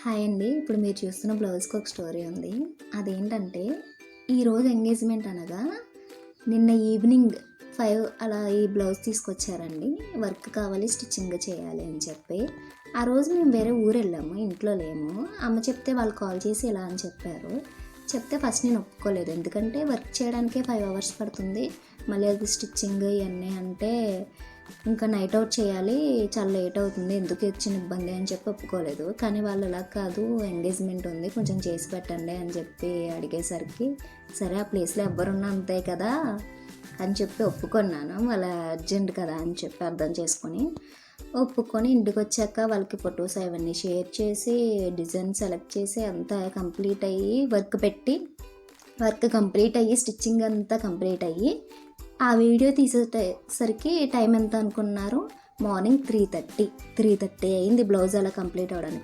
Hi అండి. ఇప్పుడు మీరు చూస్తున్న బ్లౌజ్‌కి ఒక స్టోరీ ఉంది. అదేంటంటే, ఈరోజు ఎంగేజ్‌మెంట్ అనగా నిన్న ఈవినింగ్ 5 అలా ఈ బ్లౌజ్ తీసుకొచ్చారండి. వర్క్ కావాలి, స్టిచ్చింగ్ చేయాలి అని చెప్పి. ఆ రోజు మేము వేరే ఊరెళ్ళాము, ఇంట్లో లేము. అమ్మ చెప్తే వాళ్ళు కాల్ చేసి ఇలా అని చెప్పారు. చెప్తే ఫస్ట్ నేను ఒప్పుకోలేదు. ఎందుకంటే వర్క్ చేయడానికే 5 అవర్స్ పడుతుంది. మళ్ళీ అది స్టిచ్చింగ్ ఇయన్నీ అంటే ఇంకా నైట్ అవుట్ చేయాలి, చాలా లేట్ అవుతుంది, ఎందుకు వచ్చిన ఇబ్బంది అని చెప్పి ఒప్పుకోలేదు. కానీ వాళ్ళు అలా కాదు, ఎంగేజ్మెంట్ ఉంది, కొంచెం చేసి పెట్టండి అని చెప్పి అడిగేసరికి సరే ఆ ప్లేస్లో ఎవ్వరున్నా అంతే కదా అని చెప్పి ఒప్పుకున్నాను. వాళ్ళ అర్జెంట్ కదా అని చెప్పి అర్థం చేసుకొని ఒప్పుకొని ఇంటికి వచ్చాక వాళ్ళకి ఫొటోస్ అవన్నీ షేర్ చేసి డిజైన్ సెలెక్ట్ చేసి అంతా కంప్లీట్ అయ్యి వర్క్ కంప్లీట్ అయ్యి స్టిచ్చింగ్ అంతా కంప్లీట్ అయ్యి ఆ వీడియో తీసేసరికి టైం ఎంత అనుకున్నారు? మార్నింగ్ 3:30 అయింది బ్లౌజ్ అలా కంప్లీట్ అవ్వడానికి.